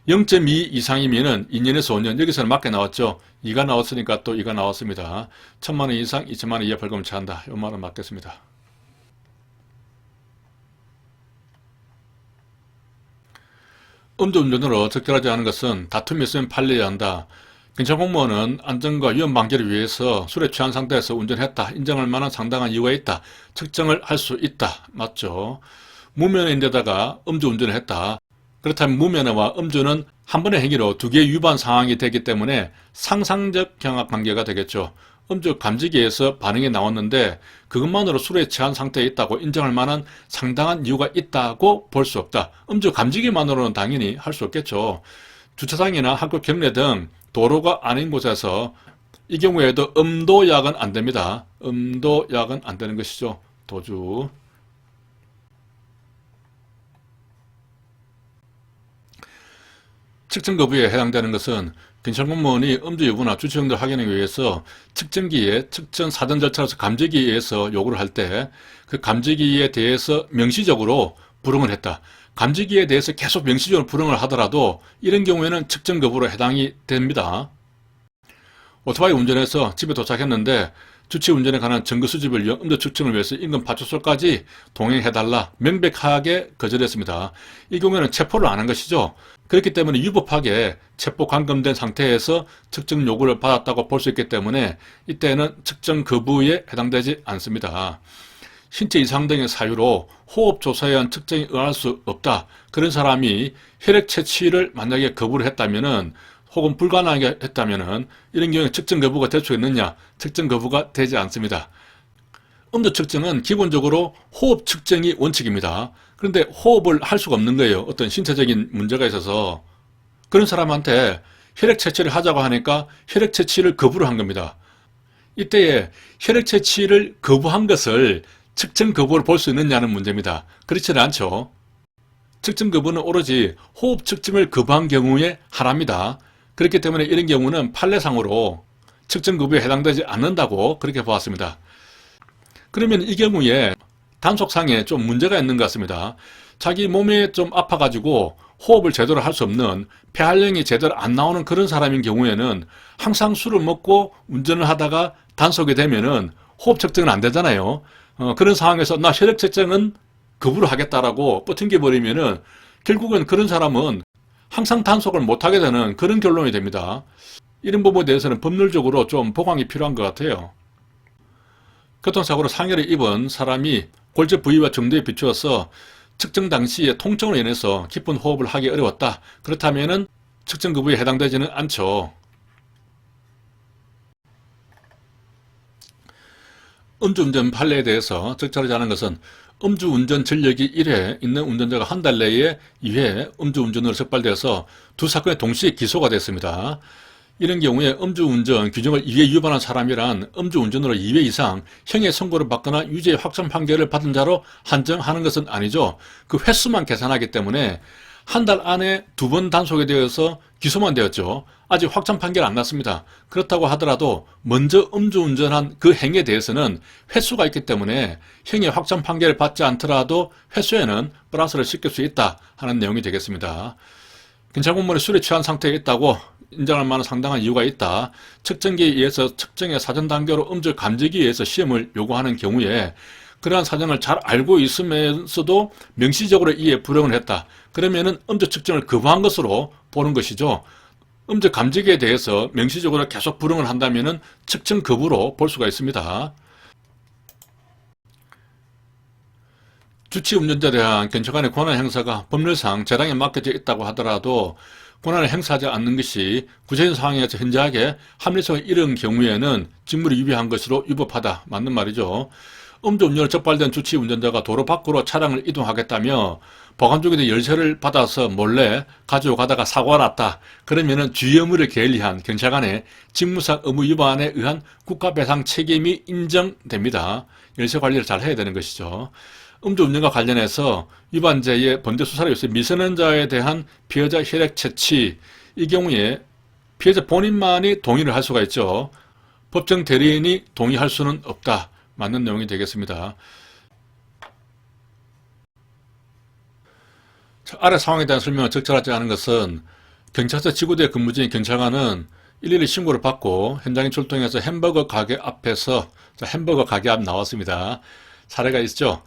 0.2 이상이면은 2년에서 5년, 여기서는 맞게 나왔죠. 2가 나왔으니까 또 2가 나왔습니다. 1,000만 원 이상, 2천만 원 이하 벌금을 처한다. 이 말은 맞겠습니다. 음주운전으로 적절하지 않은 것은 다툼이 있으면 판례해야 한다. 경찰공무원은 안전과 위험 방지를 위해서 술에 취한 상태에서 운전했다. 인정할 만한 상당한 이유가 있다. 측정을 할 수 있다. 맞죠? 무면허인데다가 음주운전을 했다. 그렇다면 무면허와 음주는 한 번의 행위로 두 개의 위반 상황이 되기 때문에 상상적 경합관계가 되겠죠. 음주 감지기에서 반응이 나왔는데 그것만으로 술에 취한 상태에 있다고 인정할 만한 상당한 이유가 있다고 볼 수 없다. 음주 감지기만으로는 당연히 할 수 없겠죠. 주차장이나 학교 경내 등 도로가 아닌 곳에서 이 경우에도 음도약은 안 됩니다. 음도약은 안 되는 것이죠. 도주. 측정 거부에 해당되는 것은 경찰공무원이 음주 여부나 주차 정도 확인하기 위해서 측정기에 측정 사전 절차로서 감지기에 의해서 요구를 할 때 그 감지기에 대해서 명시적으로 불응을 했다. 감지기에 대해서 계속 명시적으로 불응을 하더라도 이런 경우에는 측정 거부로 해당이 됩니다. 오토바이 운전해서 집에 도착했는데 주치 운전에 관한 증거 수집을 위한 음주 측정을 위해서 인근 파출소까지 동행해달라 명백하게 거절했습니다. 이 경우에는 체포를 안 한 것이죠. 그렇기 때문에 위법하게 체포 감금된 상태에서 측정 요구를 받았다고 볼 수 있기 때문에 이때는 측정 거부에 해당되지 않습니다. 신체 이상 등의 사유로 호흡 조사에 의한 측정에 응할 수 없다. 그런 사람이 혈액 채취를 만약에 거부를 했다면은 혹은 불가능하게 했다면은 이런 경우에 측정 거부가 될 수 있느냐? 측정 거부가 되지 않습니다. 음주 측정은 기본적으로 호흡 측정이 원칙입니다. 그런데 호흡을 할 수가 없는 거예요. 어떤 신체적인 문제가 있어서 그런 사람한테 혈액 채취를 하자고 하니까 혈액 채취를 거부를 한 겁니다. 이때에 혈액 채취를 거부한 것을 측정 거부를 볼 수 있느냐는 문제입니다. 그렇지는 않죠. 측정 거부는 오로지 호흡 측정을 거부한 경우에 하나입니다. 그렇기 때문에 이런 경우는 판례상으로 측정 거부에 해당되지 않는다고 그렇게 보았습니다. 그러면 이 경우에 단속상에 좀 문제가 있는 것 같습니다. 자기 몸에 좀 아파가지고 호흡을 제대로 할 수 없는 폐활량이 제대로 안 나오는 그런 사람인 경우에는 항상 술을 먹고 운전을 하다가 단속이 되면은 호흡 측정은 안 되잖아요. 그런 상황에서 나 혈액 측정은 거부를 하겠다라고 뻗팅겨버리면은 결국은 그런 사람은 항상 단속을 못하게 되는 그런 결론이 됩니다. 이런 부분에 대해서는 법률적으로 좀 보강이 필요한 것 같아요. 교통사고로 상해를 입은 사람이 골절 부위와 정도에 비추어서 측정 당시에 통증으로 인해서 깊은 호흡을 하기 어려웠다. 그렇다면은 측정 거부에 해당되지는 않죠. 음주운전 판례에 대해서 적절하지 않은 것은 음주운전 전력이 1회 있는 운전자가 한 달 내에 2회 음주운전으로 적발되어서 두 사건이 동시에 기소가 됐습니다. 이런 경우에 음주운전 규정을 2회 위반한 사람이란 음주운전으로 2회 이상 형의 선고를 받거나 유죄 확정 판결을 받은 자로 한정하는 것은 아니죠. 그 횟수만 계산하기 때문에 한 달 안에 2번 단속에 대해서 기소만 되었죠. 아직 확정 판결 안 났습니다. 그렇다고 하더라도 먼저 음주운전한 그 행위에 대해서는 횟수가 있기 때문에 형의 확정 판결을 받지 않더라도 횟수에는 플러스를 시킬 수 있다 하는 내용이 되겠습니다. 경찰 공무원이 술에 취한 상태에 있다고 인정할 만한 상당한 이유가 있다. 측정기에 의해서 측정의 사전 단계로 음주 감지기에 의해서 시험을 요구하는 경우에 그러한 사정을 잘 알고 있으면서도 명시적으로 이에 불응을 했다. 그러면은 음주 측정을 거부한 것으로 보는 것이죠. 음주 감지기에 대해서 명시적으로 계속 불응을 한다면은 측정 거부로 볼 수가 있습니다. 주치 운전자에 대한 경찰관의 권한 행사가 법률상 재량에 맡겨져 있다고 하더라도 권한을 행사하지 않는 것이 구체적인 상황에서 현저하게 합리성을 잃은 경우에는 직무를 위배한 것으로 위법하다. 맞는 말이죠. 음주운전으로 적발된 주치 운전자가 도로 밖으로 차량을 이동하겠다며 보관 중에 열쇠를 받아서 몰래 가지고 가다가 사고가 났다. 그러면은 주의 의무를 게을리한 경찰관의 직무상 의무 위반에 의한 국가배상 책임이 인정됩니다. 열쇠 관리를 잘 해야 되는 것이죠. 음주운전과 관련해서 위반죄의 범죄 수사를 위해서 미성년자에 대한 피해자 혈액 채취, 이 경우에 피해자 본인만이 동의를 할 수가 있죠. 법정 대리인이 동의할 수는 없다. 맞는 내용이 되겠습니다. 아래 상황에 대한 설명을 적절하지 않은 것은 경찰서 지구대 근무 중인 경찰관은 일일이 신고를 받고 현장에 출동해서 햄버거 가게 앞에서 햄버거 가게 앞 나왔습니다. 사례가 있죠.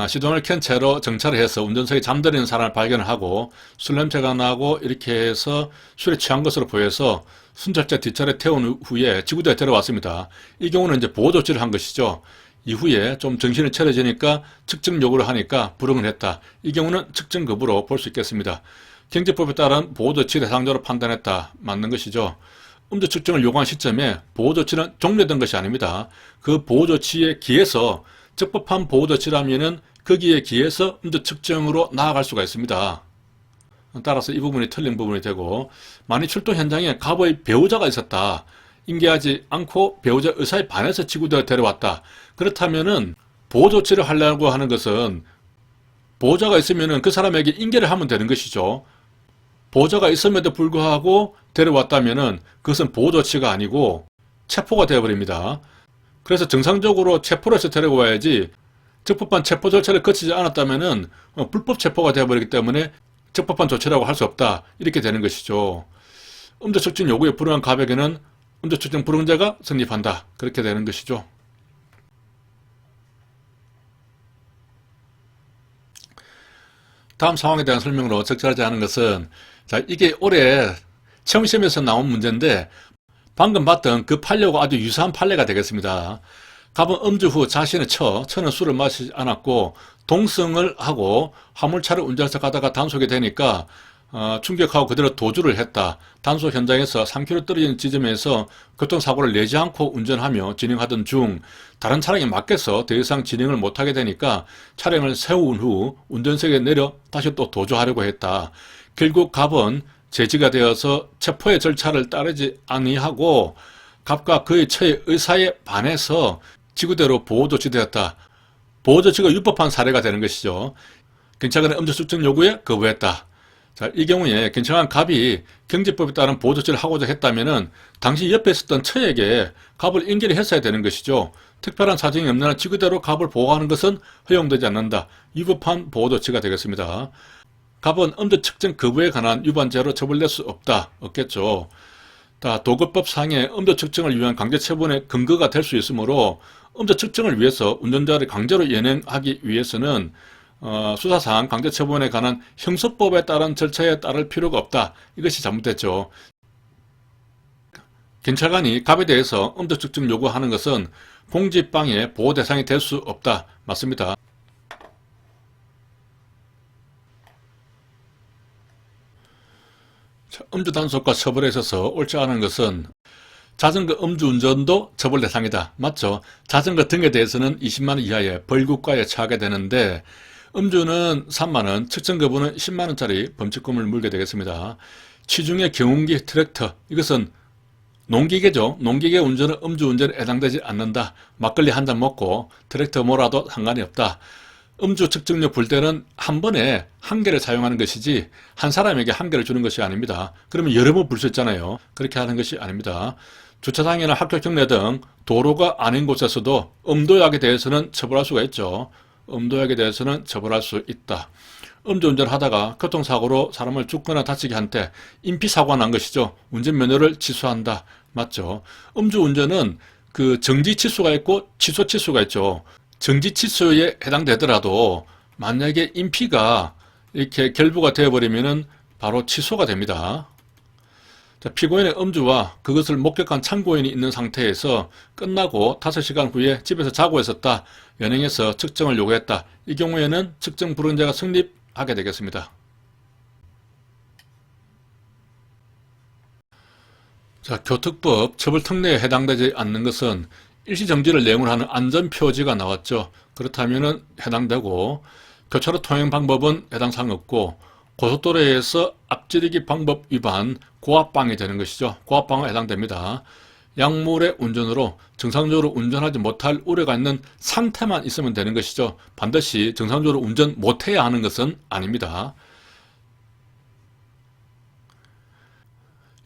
시동을 켠 채로 정차를 해서 운전석에 잠들어 있는 사람을 발견하고 술 냄새가 나고 이렇게 해서 술에 취한 것으로 보여서 순찰차 뒷차례 태운 후에 지구대에 데려왔습니다. 이 경우는 이제 보호 조치를 한 것이죠. 이후에 좀 정신을 차려지니까 측정 요구를 하니까 불응을 했다. 이 경우는 측정 거부로 볼 수 있겠습니다. 경제법에 따른 보호 조치 대상자로 판단했다. 맞는 것이죠. 음주 측정을 요구한 시점에 보호 조치는 종료된 것이 아닙니다. 그 보호 조치에 기해서 적법한 보호 조치라면은 거기에 기해서 음주 측정으로 나아갈 수가 있습니다. 따라서 이 부분이 틀린 부분이 되고, 만일 출동 현장에 갑의 배우자가 있었다. 인계하지 않고 배우자 의사에 반해서 지구대에 데려왔다. 그렇다면은 보호 조치를 하려고 하는 것은 보호자가 있으면은 그 사람에게 인계를 하면 되는 것이죠. 보호자가 있음에도 불구하고 데려왔다면은 그것은 보호 조치가 아니고 체포가 되어버립니다. 그래서 정상적으로 체포를 해서 데려와야지 적법한 체포 절차를 거치지 않았다면은 불법 체포가 되어버리기 때문에 적법한 조치라고 할 수 없다. 이렇게 되는 것이죠. 음주 측정 요구에 불응한 갑에게는 음주 측정 불응죄가 성립한다. 그렇게 되는 것이죠. 다음 상황에 대한 설명으로 적절하지 않은 것은, 자, 이게 올해 체험시험에서 나온 문제인데 방금 봤던 그 판례하고 아주 유사한 판례가 되겠습니다. 갑은 음주 후 자신의 처는 술을 마시지 않았고 동승을 하고 화물차를 운전해서 가다가 단속이 되니까 충격하고 그대로 도주를 했다. 단속 현장에서 3km 떨어진 지점에서 교통사고를 내지 않고 운전하며 진행하던 중 다른 차량이 막혀서 더 이상 진행을 못하게 되니까 차량을 세운 후 운전석에 내려 다시 또 도주하려고 했다. 결국 갑은 제지가 되어서 체포의 절차를 따르지 아니하고 갑과 그의 처의 의사에 반해서 지구대로 보호조치되었다. 보호조치가 위법한 사례가 되는 것이죠. 경찰관의 음주 측정 요구에 거부했다. 자, 이 경우에 경찰관 갑이 경제법에 따른 보호조치를 하고자 했다면은 당시 옆에 있었던 처에게 갑을 인계를 했어야 되는 것이죠. 특별한 사정이 없는 한 지구대로 갑을 보호하는 것은 허용되지 않는다. 위법한 보호조치가 되겠습니다. 갑은 음주 측정 거부에 관한 위반죄로 처벌될 수 없겠죠. 도급법상의 음주 측정을 위한 강제 처분의 근거가 될 수 있으므로 음주 측정을 위해서 운전자를 강제로 연행하기 위해서는 수사상 강제 처분에 관한 형사법에 따른 절차에 따를 필요가 없다. 이것이 잘못됐죠. 경찰관이 갑에 대해서 음주 측정 요구하는 것은 공직방해 보호 대상이 될 수 없다. 맞습니다. 음주 단속과 처벌에 있어서 옳지 않은 것은 자전거 음주운전도 처벌 대상이다. 맞죠? 자전거 등에 대해서는 20만원 이하의 벌금과에 처하게 되는데 음주는 3만원, 측정 거부는 10만원짜리 범칙금을 물게 되겠습니다. 취중의 경운기 트랙터, 이것은 농기계죠. 농기계 운전은 음주운전에 해당되지 않는다. 막걸리 한 잔 먹고 트랙터 몰아도 상관이 없다. 음주 측정력 불 때는 한 번에 한 개를 사용하는 것이지 한 사람에게 한 개를 주는 것이 아닙니다. 그러면 여러 번 불 수 있잖아요. 그렇게 하는 것이 아닙니다. 주차장이나 학교 경내 등 도로가 아닌 곳에서도 음도약에 대해서는 처벌할 수가 있죠. 음도약에 대해서는 처벌할 수 있다. 음주운전을 하다가 교통사고로 사람을 죽거나 다치게 한 때 인피사고가 난 것이죠. 운전면허를 취소한다. 맞죠? 음주운전은 그 정지치수가 있고 취소치수가 있죠. 정지치수에 해당되더라도 만약에 인피가 이렇게 결부가 되어버리면은 바로 취소가 됩니다. 자, 피고인의 음주와 그것을 목격한 참고인이 있는 상태에서 끝나고 5시간 후에 집에서 자고 있었다. 연행해서 측정을 요구했다. 이 경우에는 측정 불응자가 성립하게 되겠습니다. 자, 교특법 처벌 특례에 해당되지 않는 것은 일시정지를 내용을 하는 안전표지가 나왔죠. 그렇다면 해당되고 교차로 통행 방법은 해당 사항 없고 고속도로에서 앞지르기 방법 위반 고압방해 되는 것이죠. 고압방해 해당됩니다. 약물의 운전으로 정상적으로 운전하지 못할 우려가 있는 상태만 있으면 되는 것이죠. 반드시 정상적으로 운전 못해야 하는 것은 아닙니다.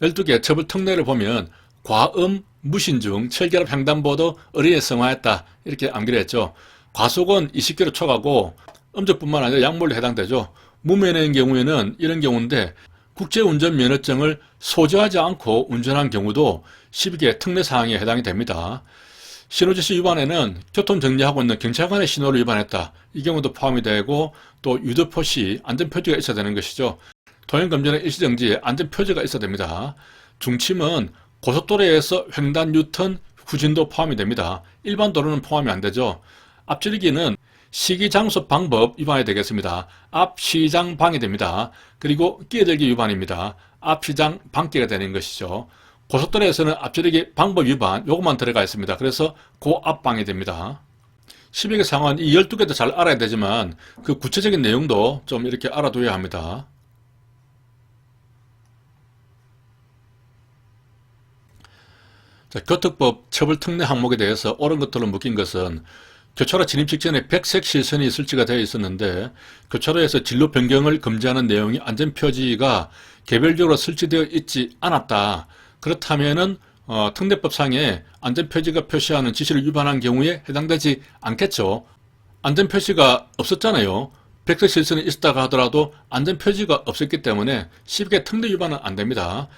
12개 처벌 특례를 보면 과음, 무신중, 철결합 횡단보도, 어린이 성화했다. 이렇게 암기를 했죠. 과속은 20km 초과고 음주뿐만 아니라 약물로 해당되죠. 무면허인 경우에는 이런 경우인데 국제운전면허증을 소지하지 않고 운전한 경우도 12개 특례사항에 해당이 됩니다. 신호지시 위반에는 교통정지하고 있는 경찰관의 신호를 위반했다. 이 경우도 포함이 되고 또 유도표시, 안전표지가 있어야 되는 것이죠. 통행금지는 일시정지에 안전표지가 있어야 됩니다. 중침은 고속도로에서 횡단, 유턴, 후진도 포함이 됩니다. 일반 도로는 포함이 안 되죠. 앞지르기는 시기, 장소, 방법 위반이 되겠습니다. 앞시장 방해됩니다. 그리고 끼어들기 위반입니다. 앞시장 방기가 되는 것이죠. 고속도로에서는 앞지르기 방법 위반 요것만 들어가 있습니다. 그래서 고압방해 됩니다. 12개 상황은 이 12개도 잘 알아야 되지만 그 구체적인 내용도 좀 이렇게 알아둬야 합니다. 자, 교특법 처벌 특례 항목에 대해서 옳은 것들로 묶인 것은 교차로 진입 직전에 백색 실선이 설치가 되어 있었는데 교차로에서 진로 변경을 금지하는 내용이 안전표지가 개별적으로 설치되어 있지 않았다. 그렇다면은 특례법상에 안전표지가 표시하는 지시를 위반한 경우에 해당되지 않겠죠. 안전표시가 없었잖아요. 백색 실선이 있었다고 하더라도 안전표지가 없었기 때문에 쉽게 특례 위반은 안됩니다.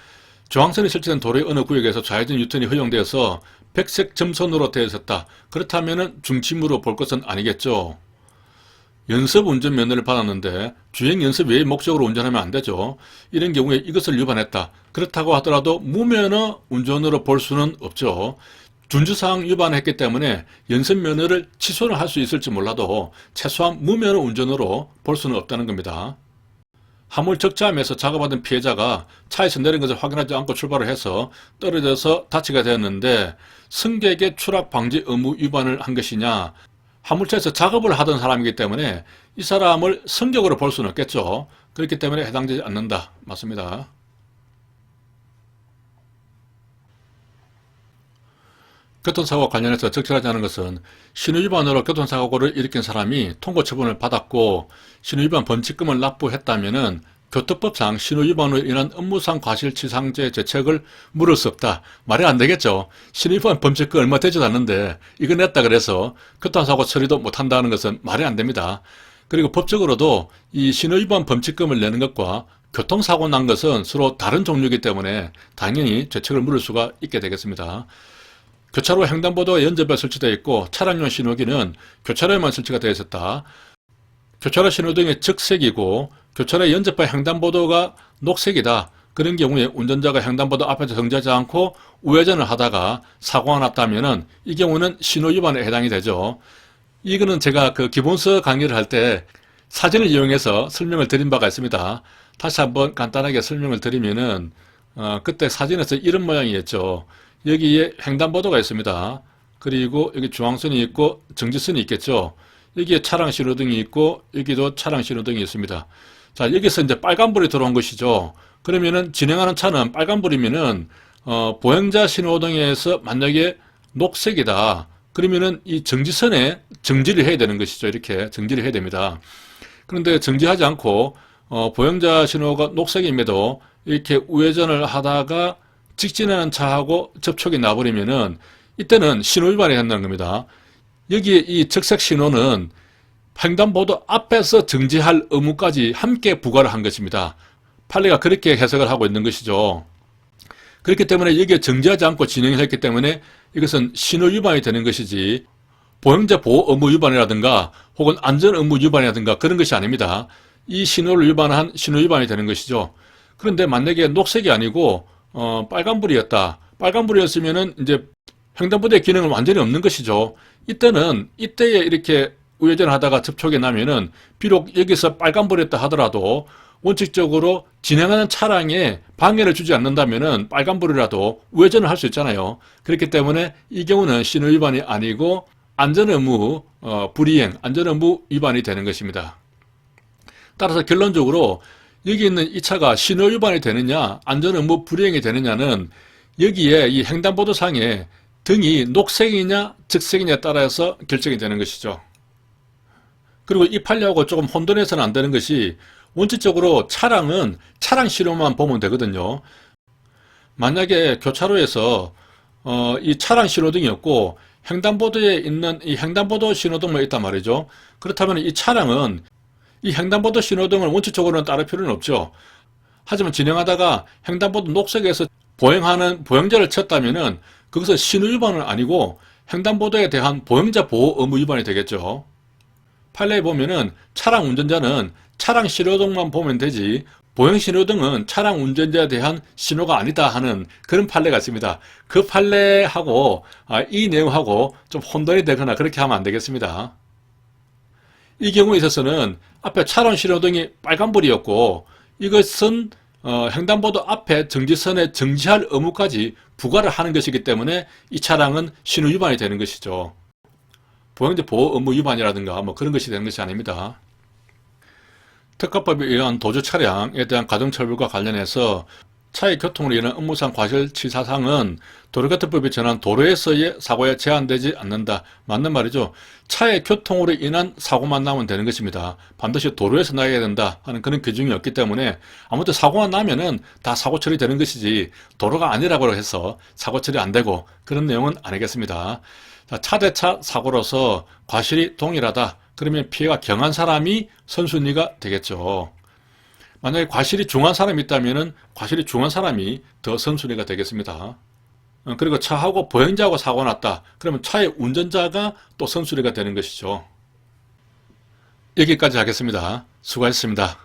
중앙선이 설치된 도로의 어느 구역에서 좌회전 유턴이 허용되어서 백색 점선으로 되어 있었다. 그렇다면 중침으로 볼 것은 아니겠죠. 연습 운전면허를 받았는데 주행 연습 외의 목적으로 운전하면 안 되죠. 이런 경우에 이것을 위반했다. 그렇다고 하더라도 무면허 운전으로 볼 수는 없죠. 준주사항 위반했기 때문에 연습면허를 취소를 할 수 있을지 몰라도 최소한 무면허 운전으로 볼 수는 없다는 겁니다. 화물 적재함에서 작업받은 피해자가 차에서 내린 것을 확인하지 않고 출발을 해서 떨어져서 다치게 되었는데 승객의 추락 방지 의무 위반을 한 것이냐? 화물차에서 작업을 하던 사람이기 때문에 이 사람을 승객으로 볼 수는 없겠죠. 그렇기 때문에 해당되지 않는다. 맞습니다. 교통사고와 관련해서 적절하지 않은 것은 신호위반으로 교통사고를 일으킨 사람이 통고처분을 받았고 신호위반 범칙금을 납부했다면 교특법상 신호위반으로 인한 업무상 과실치상죄 죄책을 물을 수 없다. 말이 안 되겠죠. 신호위반 범칙금 얼마 되지도 않는데 이거 냈다 그래서 교통사고 처리도 못한다는 것은 말이 안 됩니다. 그리고 법적으로도 이 신호위반 범칙금을 내는 것과 교통사고 난 것은 서로 다른 종류이기 때문에 당연히 죄책을 물을 수가 있게 되겠습니다. 교차로 횡단보도가 연접에 설치되어 있고 차량용 신호기는 교차로에만 설치가 되어 있었다. 교차로 신호등이 적색이고 교차로에 연접한 횡단보도가 녹색이다. 그런 경우에 운전자가 횡단보도 앞에서 정지하지 않고 우회전을 하다가 사고가 났다면 이 경우는 신호위반에 해당이 되죠. 이거는 제가 그 기본서 강의를 할 때 사진을 이용해서 설명을 드린 바가 있습니다. 다시 한번 간단하게 설명을 드리면은 그때 사진에서 이런 모양이었죠. 여기에 횡단보도가 있습니다. 그리고 여기 중앙선이 있고 정지선이 있겠죠. 여기에 차량 신호등이 있고 여기도 차량 신호등이 있습니다. 자, 여기서 이제 빨간불이 들어온 것이죠. 그러면은 진행하는 차는 빨간불이면은 보행자 신호등에서 만약에 녹색이다. 그러면은 이 정지선에 정지를 해야 되는 것이죠. 이렇게 정지를 해야 됩니다. 그런데 정지하지 않고 보행자 신호가 녹색임에도 이렇게 우회전을 하다가 직진하는 차하고 접촉이 나버리면은 이때는 신호 위반이 된다는 겁니다. 여기에 이 적색 신호는 횡단보도 앞에서 정지할 의무까지 함께 부과를 한 것입니다. 판례가 그렇게 해석을 하고 있는 것이죠. 그렇기 때문에 여기에 정지하지 않고 진행을 했기 때문에 이것은 신호 위반이 되는 것이지 보행자 보호 의무 위반이라든가 혹은 안전 의무 위반이라든가 그런 것이 아닙니다. 이 신호를 위반한 신호 위반이 되는 것이죠. 그런데 만약에 녹색이 아니고 빨간불이었다. 빨간불이었으면은 이제 횡단보도의 기능은 완전히 없는 것이죠. 이때에 이렇게 우회전을 하다가 접촉이 나면은 비록 여기서 빨간불이었다 하더라도 원칙적으로 진행하는 차량에 방해를 주지 않는다면은 빨간불이라도 우회전을 할 수 있잖아요. 그렇기 때문에 이 경우는 신호 위반이 아니고 안전의무 불이행, 안전의무 위반이 되는 것입니다. 따라서 결론적으로 여기 있는 이 차가 신호 위반이 되느냐, 안전의무 불이행이 되느냐는 여기에 이 횡단보도상에 등이 녹색이냐, 적색이냐에 따라서 결정이 되는 것이죠. 그리고 이 판례하고 조금 혼돈해서는 안 되는 것이 원칙적으로 차량은 차량 신호만 보면 되거든요. 만약에 교차로에서 이 차량 신호등이 없고 횡단보도에 있는 이 횡단보도 신호등만 있단 말이죠. 그렇다면 이 차량은 이 횡단보도 신호등을 원칙적으로는 따를 필요는 없죠. 하지만 진행하다가 횡단보도 녹색에서 보행자를 쳤다면은 그것은 신호 위반은 아니고 횡단보도에 대한 보행자 보호 의무 위반이 되겠죠. 판례에 보면은 차량 운전자는 차량 신호등만 보면 되지 보행 신호등은 차량 운전자에 대한 신호가 아니다 하는 그런 판례가 있습니다. 그 판례하고 이 내용하고 좀 혼돈이 되거나 그렇게 하면 안 되겠습니다. 이 경우에 있어서는 앞에 차량 신호등이 빨간불이었고 이것은 횡단보도 앞에 정지선에 정지할 의무까지 부과를 하는 것이기 때문에 이 차량은 신호 위반이 되는 것이죠. 보행자 보호 의무 위반이라든가 뭐 그런 것이 되는 것이 아닙니다. 특가법에 의한 도주 차량에 대한 가중처벌과 관련해서 차의 교통으로 인한 업무상 과실치사상은 도로교통법이 정한 도로에서의 사고에 제한되지 않는다. 맞는 말이죠. 차의 교통으로 인한 사고만 나면 되는 것입니다. 반드시 도로에서 나야 된다 하는 그런 규정이 없기 때문에 아무튼 사고가 나면은 다 사고 처리되는 것이지 도로가 아니라고 해서 사고 처리 안 되고 그런 내용은 아니겠습니다. 차 대 차 사고로서 과실이 동일하다. 그러면 피해가 경한 사람이 선순위가 되겠죠. 만약에 과실이 중한 사람이 있다면 과실이 중한 사람이 더 선순위가 되겠습니다. 그리고 차하고 보행자하고 사고가 났다. 그러면 차의 운전자가 또 선순위가 되는 것이죠. 여기까지 하겠습니다. 수고하셨습니다.